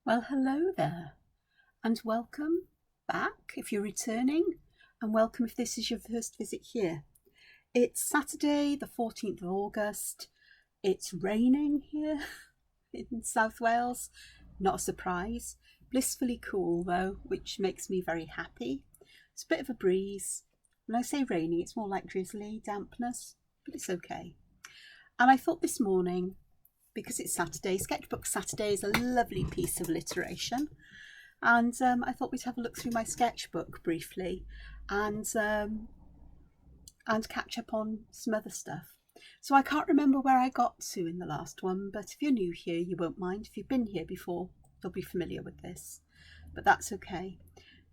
Well, hello there, and welcome back if you're returning, and welcome if this is your first visit here. It's Saturday, the 14th of August. It's raining here in South Wales. Not a surprise. Blissfully cool though, which makes me very happy. It's a bit of a breeze. When I say raining, it's more like drizzly, dampness, but it's okay. And I thought this morning, because it's Saturday, Sketchbook Saturday is a lovely piece of alliteration, and I thought we'd have a look through my sketchbook briefly and catch up on some other stuff. So I can't remember where I got to in the last one, but if you're new here, you won't mind. If you've been here before, you'll be familiar with this, but that's okay.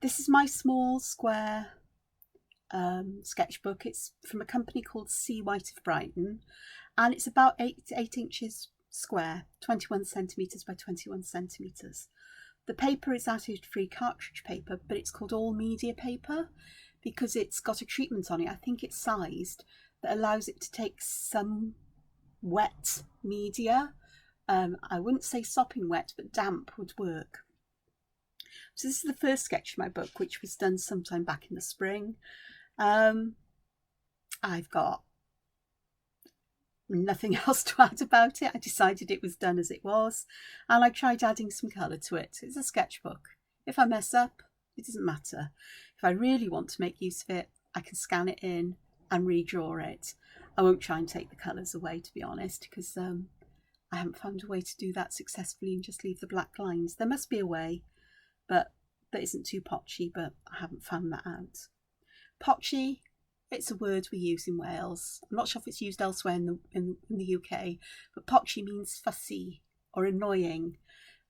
This is my small square sketchbook. It's from a company called Sea White of Brighton, and it's about 8 inches square, 21 centimetres by 21 centimetres. The paper is acid-free cartridge paper, but it's called all media paper because it's got a treatment on it. I think it's sized that allows it to take some wet media. I wouldn't say sopping wet, but damp would work. So this is the first sketch for my book, which was done sometime back in the spring. I've got nothing else to add about it. I decided it was done as it was, and I tried adding some colour to it. It's a sketchbook. If I mess up, it doesn't matter. If I really want to make use of it, I can scan it in and redraw it. I won't try and take the colours away, to be honest, because I haven't found a way to do that successfully and just leave the black lines. There must be a way, but that isn't too potchy, but I haven't found that out. Potchy, it's a word we use in Wales. I'm not sure if it's used elsewhere in the UK, but potchy means fussy or annoying.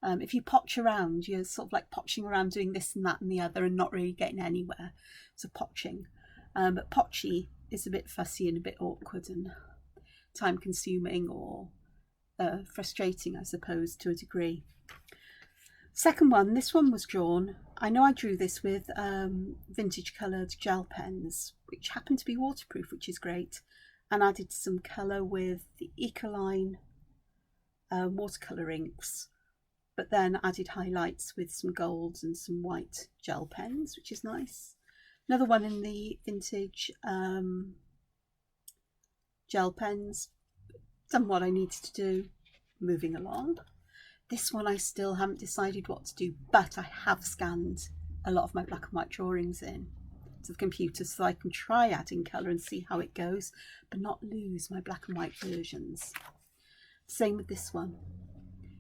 If you potch around, you're sort of like potching around doing this and that and the other and not really getting anywhere. So potching. But potchy is a bit fussy and a bit awkward and time consuming or frustrating, I suppose, to a degree. Second one, this one was drawn. I know I drew this with vintage coloured gel pens, which happen to be waterproof, which is great, and added some colour with the Ecoline watercolour inks, but then added highlights with some golds and some white gel pens, which is nice. Another one in the vintage gel pens. Done what I needed to do, moving along. This one I still haven't decided what to do, but I have scanned a lot of my black and white drawings in to the computer so I can try adding colour and see how it goes, but not lose my black and white versions. Same with this one.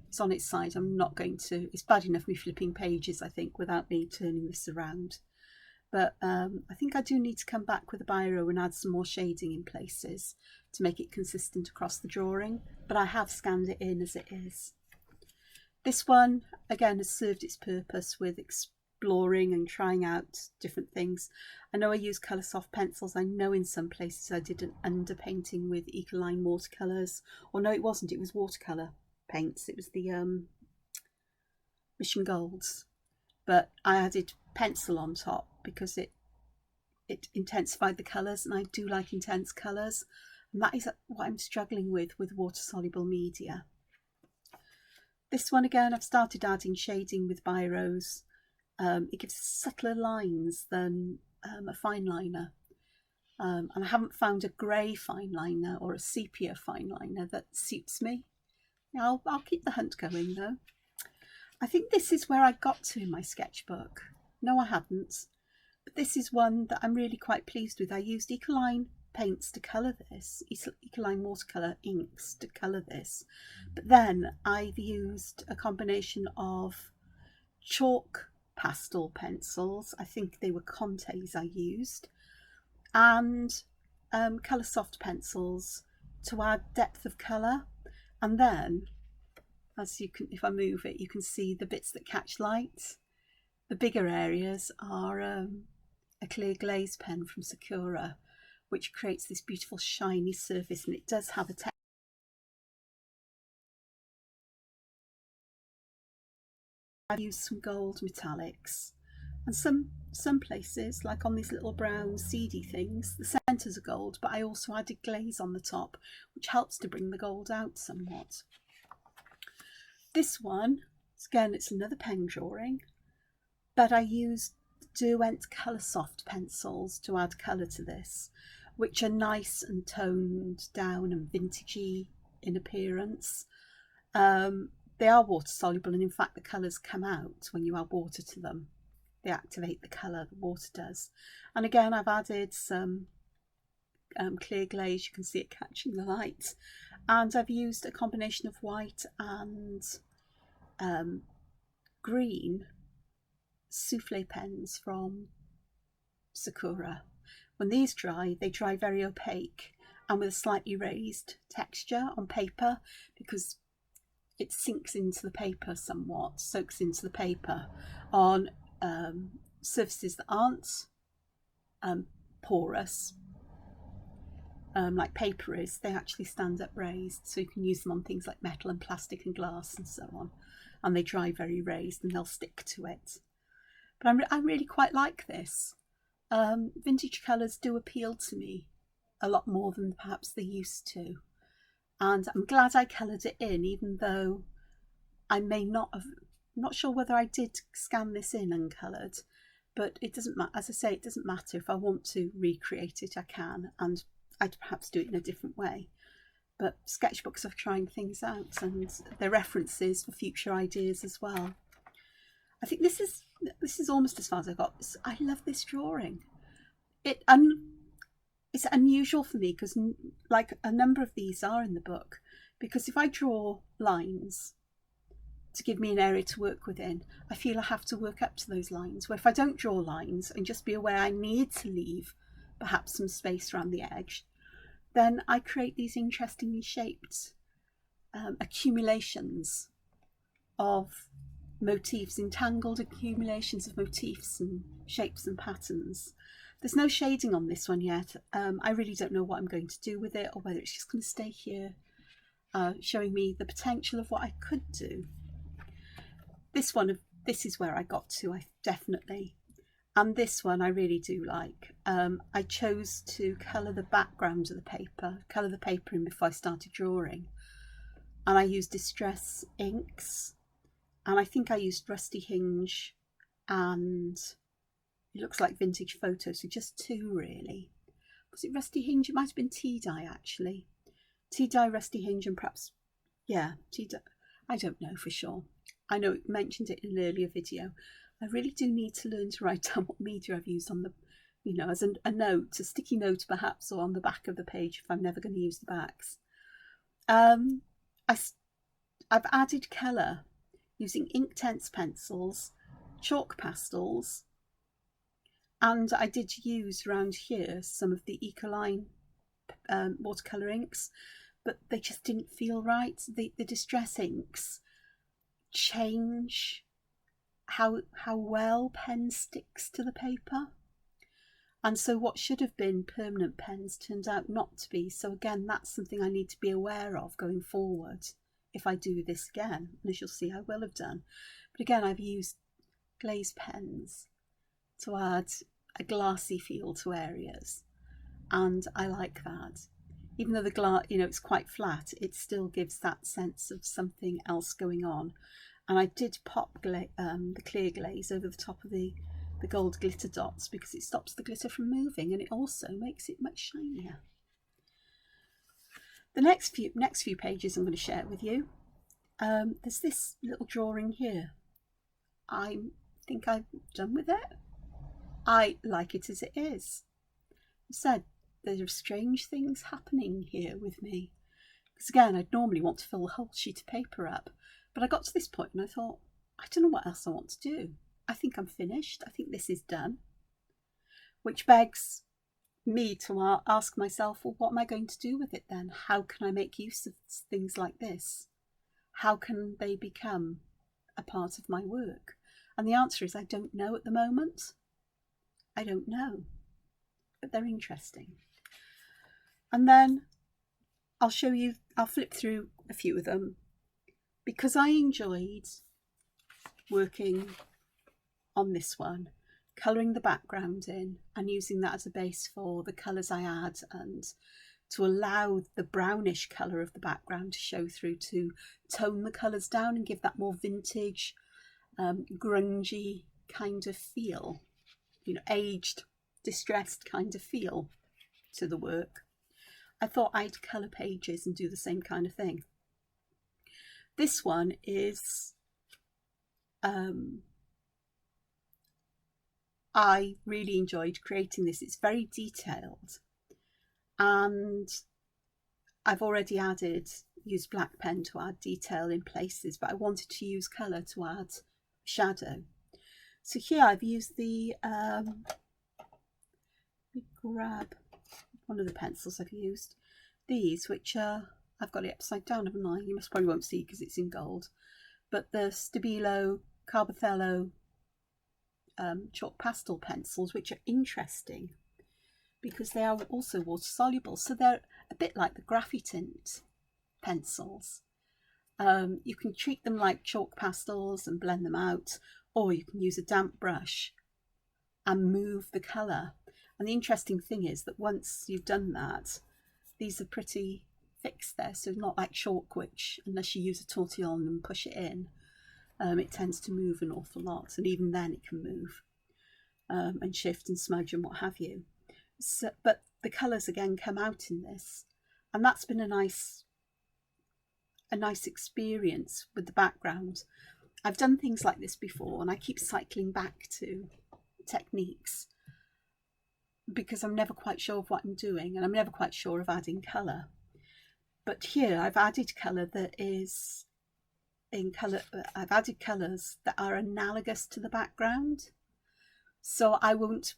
It's on its side. I'm not going to, it's bad enough me flipping pages, I think, without me turning this around. But I think I do need to come back with a biro and add some more shading in places to make it consistent across the drawing, but I have scanned it in as it is. This one, again, has served its purpose with exploring and trying out different things. I know I use colour soft pencils. I know in some places I did an underpainting with Ecoline watercolours. Or no, it wasn't. It was watercolour paints. It was the Mission Golds. But I added pencil on top because it intensified the colours, and I do like intense colours. And that is what I'm struggling with water-soluble media. This one again, I've started adding shading with biros. It gives subtler lines than a fine liner. And I haven't found a grey fine liner or a sepia fine liner that suits me. I'll keep the hunt going though. I think this is where I got to in my sketchbook. No, I hadn't. But this is one that I'm really quite pleased with. I used Ecoline paints to colour this, Ecoline watercolour inks to colour this, but then I've used a combination of chalk pastel pencils, I think they were Contes I used, and colour soft pencils to add depth of colour. And then, as you can, if I move it, you can see the bits that catch light. The bigger areas are a clear glaze pen from Sakura, which creates this beautiful shiny surface, and it does have a texture. I've used some gold metallics, and some places, like on these little brown seedy things, the centres are gold, but I also added glaze on the top, which helps to bring the gold out somewhat. This one Again, it's another pen drawing, but I used Derwent Coloursoft pencils to add colour to this, which are nice and toned down and vintagey in appearance. They are water soluble, and in fact the colours come out when you add water to them. They activate the colour, the water does. And again, I've added some clear glaze, you can see it catching the light, and I've used a combination of white and green souffle pens from Sakura. When these dry, they dry very opaque and with a slightly raised texture on paper, because it sinks into the paper somewhat, soaks into the paper on surfaces that aren't porous, like paper is. They actually stand up raised, so you can use them on things like metal and plastic and glass and so on, and they dry very raised and they'll stick to it. But I really quite like this. Vintage colours do appeal to me a lot more than perhaps they used to, and I'm glad I coloured it in, even though I may not have, I'm not sure whether I did scan this in uncoloured, but it doesn't matter. As I say, it doesn't matter. If I want to recreate it, I can, and I'd perhaps do it in a different way. But sketchbooks are trying things out, and they're references for future ideas as well. I think this is almost as far as I got. I love this drawing. It's unusual for me, because like a number of these are in the book, because if I draw lines to give me an area to work within, I feel I have to work up to those lines, where if I don't draw lines and just be aware I need to leave perhaps some space around the edge, then I create these interestingly shaped accumulations of motifs, entangled accumulations of motifs and shapes and patterns. There's no shading on this one yet. I really don't know what I'm going to do with it, or whether it's just going to stay here, showing me the potential of what I could do. This is where I got to, definitely. And this one I really do like. I chose to colour the background of the paper, colour the paper in before I started drawing. And I used Distress inks, and I think I used Rusty Hinge, and it looks like Vintage Photo, so just two really. Was it Rusty Hinge? It might have been Tea Dye actually. Tea Dye, Rusty Hinge, and perhaps, yeah, Tea Dye. I don't know for sure. I know it mentioned it in an earlier video. I really do need to learn to write down what media I've used on the, as a note, a sticky note perhaps, or on the back of the page if I'm never going to use the backs. I've added colour using Inktense pencils, chalk pastels, and I did use around here some of the Ecoline watercolour inks, but they just didn't feel right. The Distress inks change how well pen sticks to the paper, and so what should have been permanent pens turned out not to be. So again, that's something I need to be aware of going forward if I do this again, and as you'll see I will have done. But again, I've used glaze pens to add a glassy feel to areas, and I like that. Even though the glass, it's quite flat, it still gives that sense of something else going on. And I did pop the clear glaze over the top of the gold glitter dots, because it stops the glitter from moving, and it also makes it much shinier. The next few pages I'm going to share with you. There's this little drawing here. I think I've done with it. I like it as it is. I said there are strange things happening here with me, because again, I'd normally want to fill the whole sheet of paper up, but I got to this point and I thought, I don't know what else I want to do. I think I'm finished. I think this is done, which begs me to ask myself, well, what am I going to do with it then? How can I make use of things like this? How can they become a part of my work? And the answer is I don't know at the moment. I don't know, but they're interesting. And then I'll flip through a few of them, because I enjoyed working on this one, colouring the background in and using that as a base for the colours I add, and to allow the brownish colour of the background to show through, to tone the colours down and give that more vintage, grungy kind of feel, you know, aged, distressed kind of feel to the work. I thought I'd colour pages and do the same kind of thing. This one is, I really enjoyed creating this. It's very detailed, and I've already used black pen to add detail in places, but I wanted to use colour to add shadow. So here I've used the, let me grab one of the pencils I've used. These, which are, I've got it upside down, haven't I? You probably won't see because it's in gold. But the Stabilo Carbothello chalk pastel pencils, which are interesting because they are also water soluble. So they're a bit like the Graphitint pencils. You can treat them like chalk pastels and blend them out, or you can use a damp brush and move the colour. And the interesting thing is that once you've done that, these are pretty fixed there, so not like chalk, which unless you use a tortillon and push it in, it tends to move an awful lot, and even then it can move and shift and smudge and what have you. So, but the colours again come out in this, and that's been a nice experience with the background. I've done things like this before, and I keep cycling back to techniques because I'm never quite sure of what I'm doing, and I'm never quite sure of adding colour. But here I've added colour that is in colour. I've added colours that are analogous to the background. So I wouldn't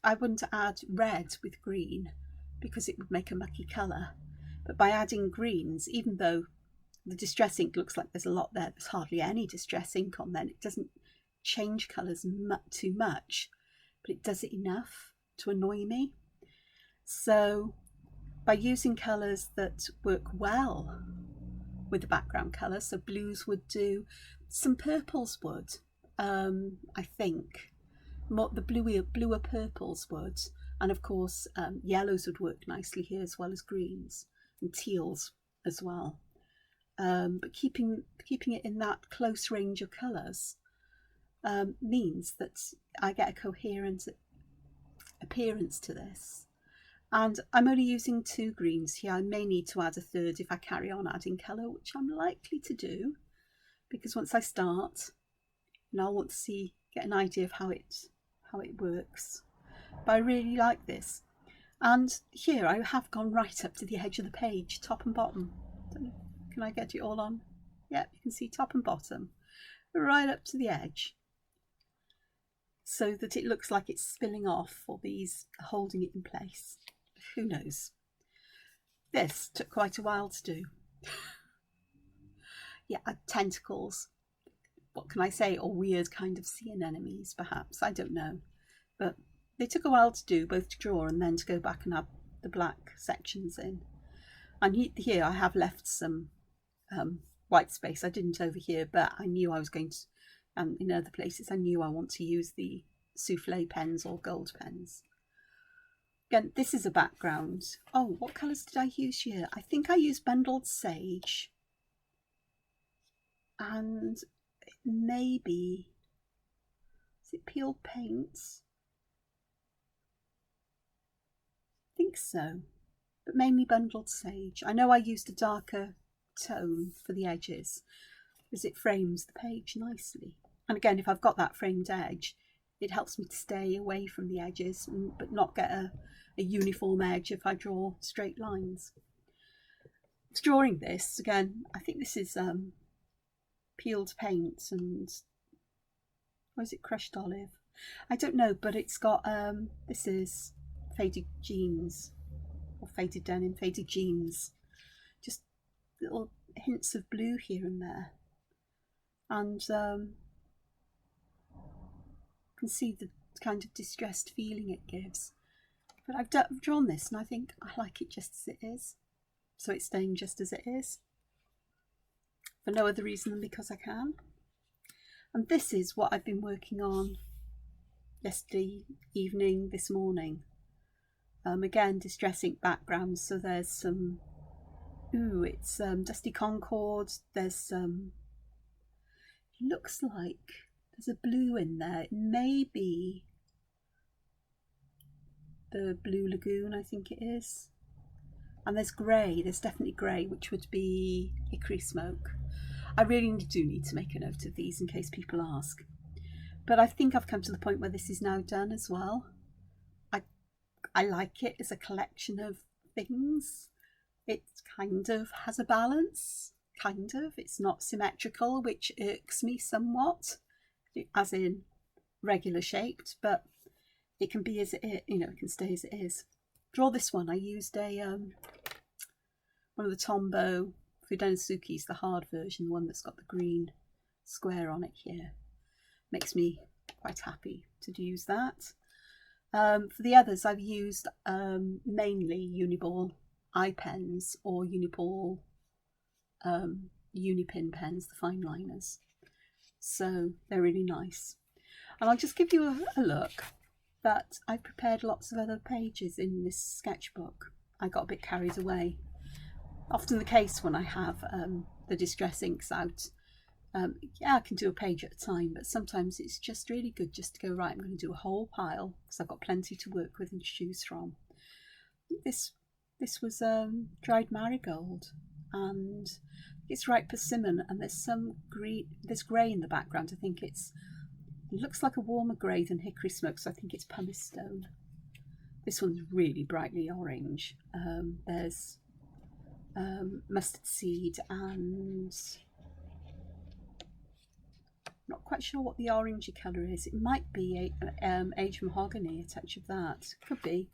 add red with green because it would make a mucky colour. But by adding greens, even though the distress ink looks like there's a lot there, there's hardly any distress ink on there. It doesn't change colours too much, but it does it enough to annoy me. So by using colours that work well with the background colour, so blues would do, some purples would, I think, more the bluer purples would, and of course yellows would work nicely here as well as greens, and teals as well. But keeping it in that close range of colours means that I get a coherent appearance to this. And I'm only using 2 greens here. I may need to add a third if I carry on adding colour, which I'm likely to do, because once I start, I want to get an idea of how it works. But I really like this. And here I have gone right up to the edge of the page, top and bottom. Don't know, can I get it all on? Yeah, you can see top and bottom, right up to the edge, so that it looks like it's spilling off, or these are holding it in place. Who knows? This took quite a while to do. Yeah, tentacles. What can I say? Or weird kind of sea anemones, perhaps. I don't know. But they took a while to do, both to draw and then to go back and add the black sections in. And here I have left some white space. I didn't over here, but I knew I was going to, and in other places I knew I want to use the souffle pens or gold pens. Again, this is a background. Oh, what colours did I use here? I think I used bundled sage, and maybe, is it peeled paints? I think so, but mainly bundled sage. I know I used a darker tone for the edges because it frames the page nicely. And again, if I've got that framed edge, it helps me to stay away from the edges, but not get a uniform edge if I draw straight lines. Drawing this, again, I think this is peeled paint and, or is it crushed olive? I don't know, but it's got, this is faded jeans, or faded denim, faded jeans. Just little hints of blue here and there. And you can see the kind of distressed feeling it gives. But I've drawn this and I think I like it just as it is. So it's staying just as it is, for no other reason than because I can. And this is what I've been working on yesterday evening, this morning. Again, Distress ink background, so there's some, ooh, it's Dusty Concord, there's some, looks like there's a blue in there, it may be the Blue Lagoon, I think it is. And there's grey, there's definitely grey, which would be Hickory Smoke. I really do need to make a note of these in case people ask. But I think I've come to the point where this is now done as well. I like it as a collection of things. It kind of has a balance, kind of. It's not symmetrical, which irks me somewhat, as in regular shaped, but it can be as it is, you know, it can stay as it is. Draw this one. I used a one of the Tombow Fudensuki's, the hard version, the one that's got the green square on it here. Makes me quite happy to use that. For the others, I've used mainly Uniball eye pens or Uniball Unipin pens, the fine liners. So they're really nice. And I'll just give you a look that I've prepared lots of other pages in this sketchbook. I got a bit carried away. Often the case when I have the Distress inks out. Yeah, I can do a page at a time, but sometimes it's just really good just to go, right, I'm going to do a whole pile because I've got plenty to work with and to choose from. This was dried marigold, and it's ripe persimmon, and there's some green, there's grey in the background. I think it looks like a warmer grey than Hickory Smoke, so I think it's pumice stone. This one's really brightly orange. There's mustard seed and not quite sure what the orangey colour is. It might be aged mahogany, a touch of that. Could be.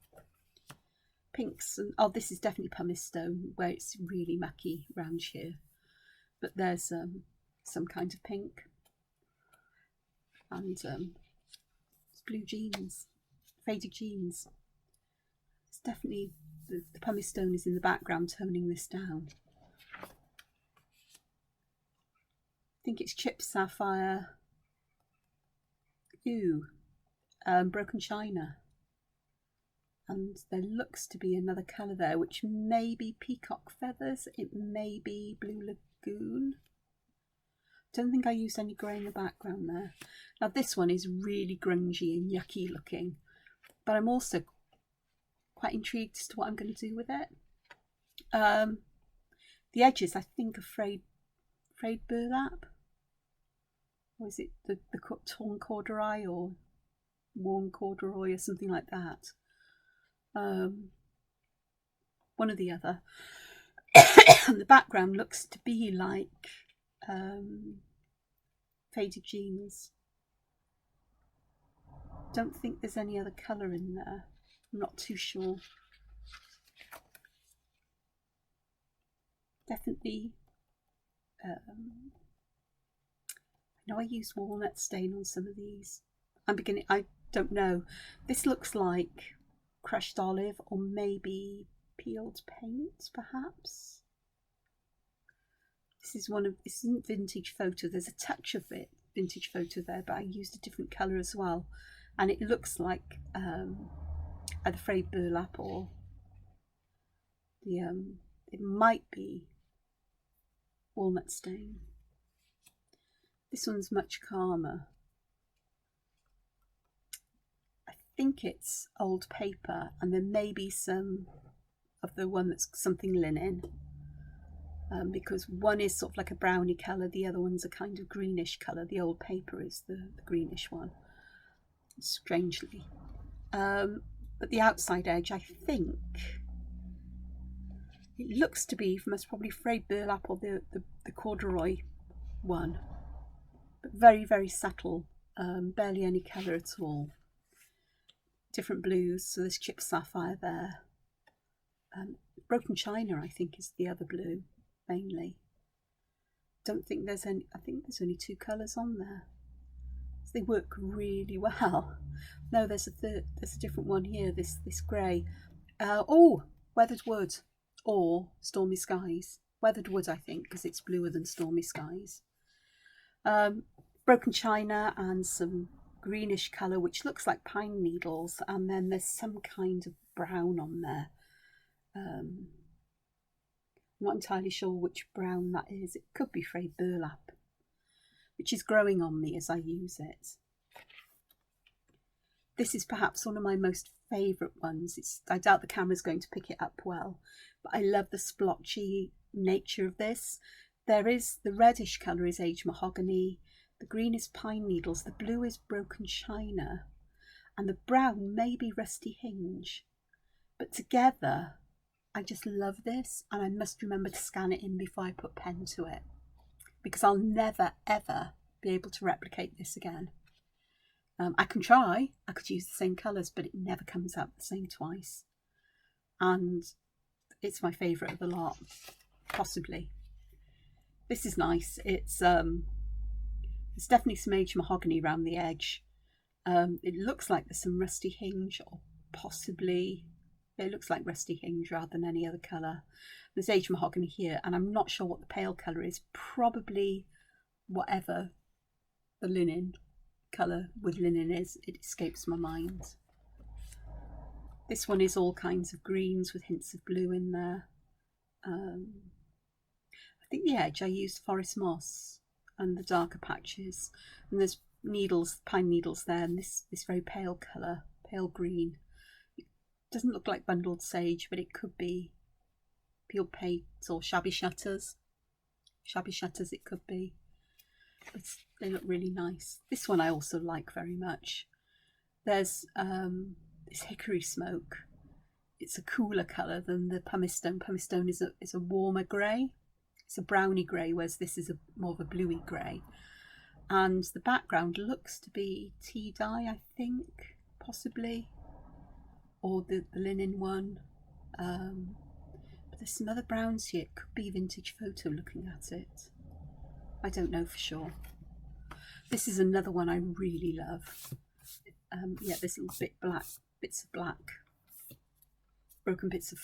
Pinks, and oh, this is definitely pumice stone, where it's really mucky round here. But there's some kind of pink. And blue jeans, faded jeans. It's definitely, the pumice stone is in the background toning this down. I think it's chipped sapphire. Ooh, broken china. And there looks to be another colour there, which may be peacock feathers. It may be Blue Lagoon. Don't think I used any grey in the background there. Now this one is really grungy and yucky looking, but I'm also quite intrigued as to what I'm going to do with it. The edges, I think, are frayed burlap. Or is it the torn corduroy or worn corduroy or something like that? One or the other. And the background looks to be like faded jeans. Don't think there's any other colour in there. I'm not too sure. Definitely. I know I used walnut stain on some of these. I don't know. This looks like crushed olive or maybe peeled paint, perhaps. This isn't vintage photo. There's a touch of it, vintage photo there, but I used a different colour as well. And it looks like either frayed burlap or the it might be walnut stain. This one's much calmer. I think it's old paper, and there may be some of the one that's something linen, because one is sort of like a browny colour, the other one's a kind of greenish colour. The old paper is the greenish one, strangely. But the outside edge, I think, it looks to be from probably frayed burlap or the corduroy one. But very, very subtle, barely any colour at all. Different blues, so there's chipped sapphire there. Broken china, I think, is the other blue, mainly. Don't think there's any, I think there's only two colours on there. So they work really well. No, there's a different one here, this grey. Oh, weathered wood or stormy skies. Weathered wood, I think, because it's bluer than stormy skies. Broken china and some greenish colour which looks like pine needles, and then there's some kind of brown on there. I'm not entirely sure which brown that is. It could be frayed burlap, which is growing on me as I use it. This is perhaps one of my most favourite ones. I doubt the camera's going to pick it up well, but I love the splotchy nature of this. The reddish colour is aged mahogany, the green is pine needles, the blue is broken china, and the brown may be rusty hinge. But together, I just love this, and I must remember to scan it in before I put pen to it, because I'll never ever be able to replicate this again. I can try, I could use the same colours, but it never comes out the same twice. And it's my favourite of the lot, possibly. This is nice. It's definitely some aged mahogany around the edge. It looks like there's some rusty hinge, or possibly, it looks like rusty hinge rather than any other colour. There's aged mahogany here, and I'm not sure what the pale colour is. Probably whatever the linen colour with linen is. It escapes my mind. This one is all kinds of greens with hints of blue in there. I think the edge I used forest moss and the darker patches, and there's needles, pine needles there, and this very pale colour, pale green. It doesn't look like bundled sage, but it could be peeled paints or shabby shutters. Shabby shutters it could be. But they look really nice. This one I also like very much. There's this Hickory Smoke. It's a cooler colour than the pumice stone. Pumice stone is a warmer grey. It's a browny grey, whereas this is more of a bluey grey. And the background looks to be tea dye, I think, possibly, or the linen one. But there's some other browns here. It could be vintage photo looking at it. I don't know for sure. This is another one I really love. Yeah, there's little bits of black, broken bits of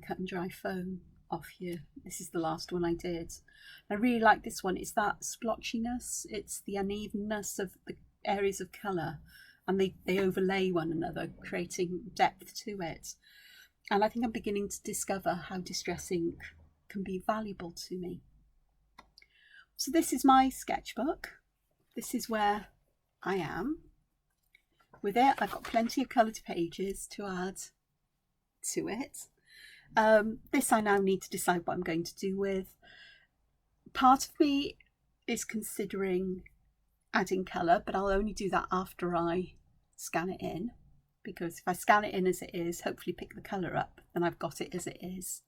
cut and dry foam off here. This is the last one I did. I really like this one. It's that splotchiness, it's the unevenness of the areas of colour, and they overlay one another, creating depth to it. And I think I'm beginning to discover how distress ink can be valuable to me. So this is my sketchbook. This is where I am. With it, I've got plenty of coloured pages to add to it. This I now need to decide what I'm going to do with. Part of me is considering adding colour, but I'll only do that after I scan it in, because if I scan it in as it is, hopefully pick the colour up, then I've got it as it is,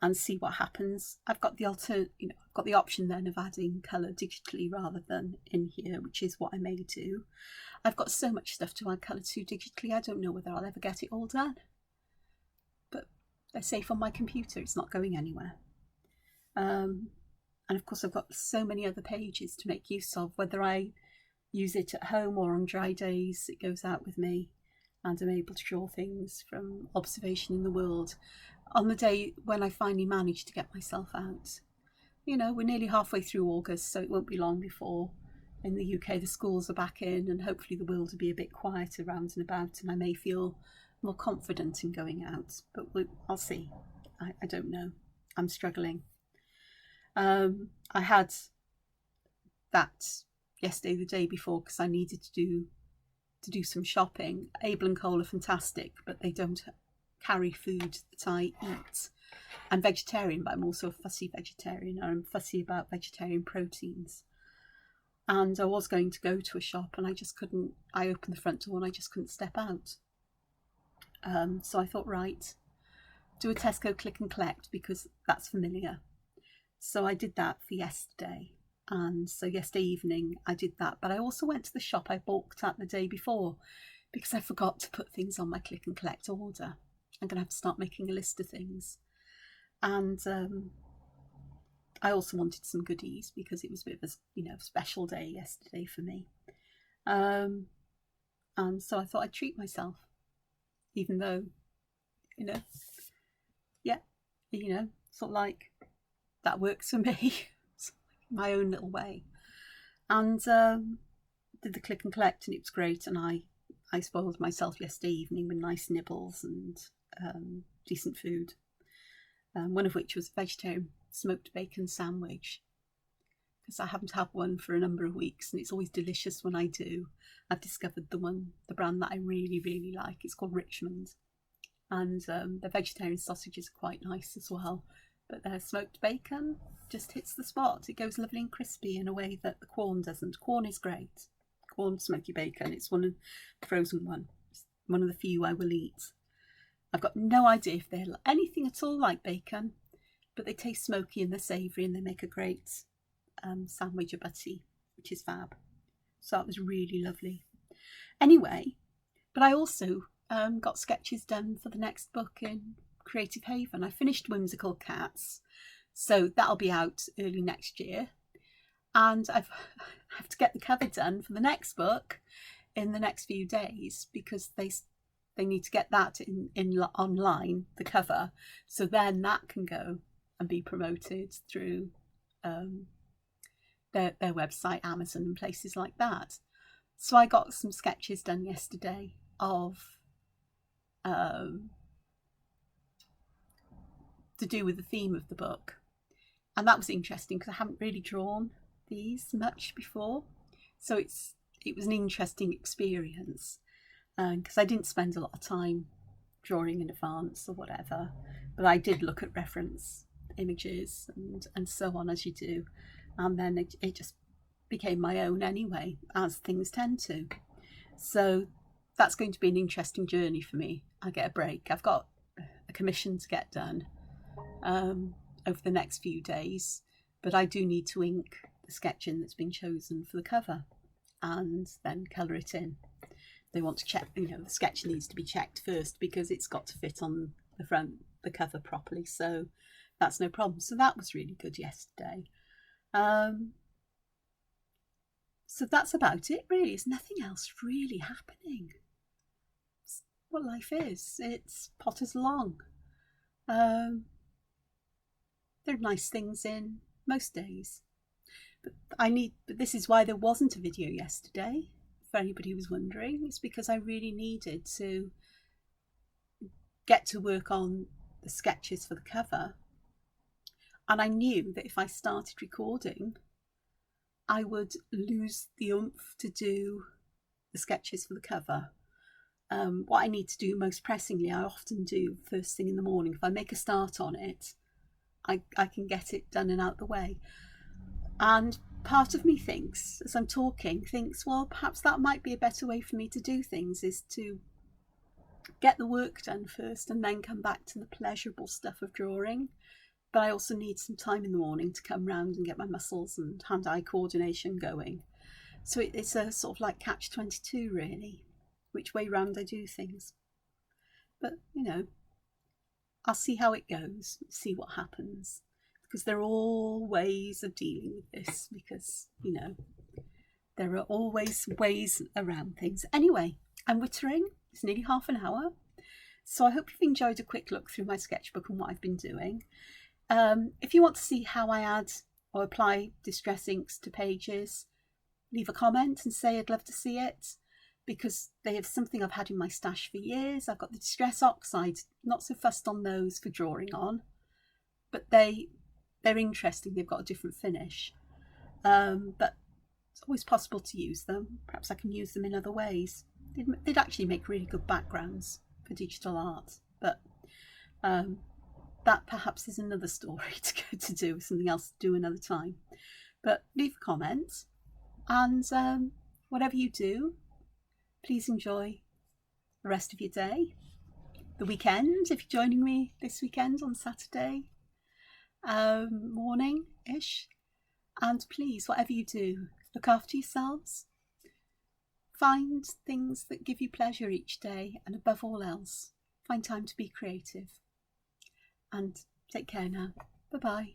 and see what happens. I've got the I've got the option then of adding colour digitally rather than in here, which is what I may do. I've got so much stuff to add colour to digitally, I don't know whether I'll ever get it all done. But they're safe on my computer, it's not going anywhere. And of course I've got so many other pages to make use of, whether I use it at home or on dry days, it goes out with me, and I'm able to draw things from observation in the world. On the day when I finally manage to get myself out, you know, we're nearly halfway through August, so it won't be long before in the UK the schools are back in, and hopefully the world will be a bit quieter round and about, and I may feel more confident in going out, but I'll see. I don't know. I'm struggling. I had that yesterday, the day before, because I needed to do some shopping. Abel and Cole are fantastic, but they don't carry food that I eat. I'm vegetarian, but I'm also a fussy vegetarian. I'm fussy about vegetarian proteins. And I was going to go to a shop, and I just couldn't. I opened the front door and I just couldn't step out. So I thought, right, do a Tesco click and collect, because that's familiar. So I did that for yesterday. And so yesterday evening I did that. But I also went to the shop I balked at the day before, because I forgot to put things on my click and collect order. I'm going to have to start making a list of things. And I also wanted some goodies, because it was a bit of a special day yesterday for me. And so I thought I'd treat myself, even though, sort of like that works for me, my own little way. And did the click and collect, and it was great. And I spoiled myself yesterday evening with nice nibbles and decent food. One of which was a vegetarian smoked bacon sandwich, because I haven't had one for a number of weeks, and it's always delicious when I do. I've discovered the brand that I really, really like. It's called Richmond, and the vegetarian sausages are quite nice as well. But their smoked bacon just hits the spot. It goes lovely and crispy in a way that the Quorn doesn't. Quorn is great. Quorn smoky bacon. It's one of the frozen one. It's one of the few I will eat. I've got no idea if they're anything at all like bacon, but they taste smoky and they're savoury, and they make a great sandwich or butty, which is fab. So that was really lovely. Anyway, but I also got sketches done for the next book in Creative Haven. I finished Whimsical Cats, so that'll be out early next year. And I have to get the cover done for the next book in the next few days, because they need to get that in online, the cover, so then that can go and be promoted through their website, Amazon and places like that. So I got some sketches done yesterday of to do with the theme of the book, and that was interesting because I haven't really drawn these much before, so it was an interesting experience, because I didn't spend a lot of time drawing in advance or whatever, but I did look at reference images and so on, as you do, and then it just became my own anyway, as things tend to. So that's going to be an interesting journey for me. I get a break. I've got a commission to get done over the next few days, but I do need to ink the sketching that's been chosen for the cover and then colour it in. They want to check, the sketch needs to be checked first because it's got to fit on the cover properly, so that's no problem. So that was really good yesterday. So that's about it really. There's nothing else really happening. It's what life is. It's potters along. There are nice things in most days, but this is why there wasn't a video yesterday, if anybody was wondering. It's because I really needed to get to work on the sketches for the cover, and I knew that if I started recording I would lose the oomph to do the sketches for the cover. What I need to do most pressingly, I often do first thing in the morning. If I make a start on it, I can get it done and out the way. And part of me thinks, as I'm talking, well, perhaps that might be a better way for me to do things, is to get the work done first and then come back to the pleasurable stuff of drawing. But I also need some time in the morning to come round and get my muscles and hand-eye coordination going. So it's a sort of like catch-22 really, which way round I do things. But, I'll see how it goes, see what happens, because there are all ways of dealing with this, because, there are always ways around things. Anyway, I'm wittering. It's nearly half an hour. So I hope you've enjoyed a quick look through my sketchbook and what I've been doing. If you want to see how I add or apply distress inks to pages, leave a comment and say I'd love to see it, because they have something I've had in my stash for years. I've got the distress oxides, not so fussed on those for drawing on, but they're interesting. They've got a different finish, but it's always possible to use them. Perhaps I can use them in other ways. They'd actually make really good backgrounds for digital art, but that perhaps is another story to do, something else to do another time. But leave a comment, and whatever you do, please enjoy the rest of your day, the weekend, if you're joining me this weekend on Saturday morning-ish. And please, whatever you do, look after yourselves. Find things that give you pleasure each day, and above all else, find time to be creative. And take care now. Bye-bye.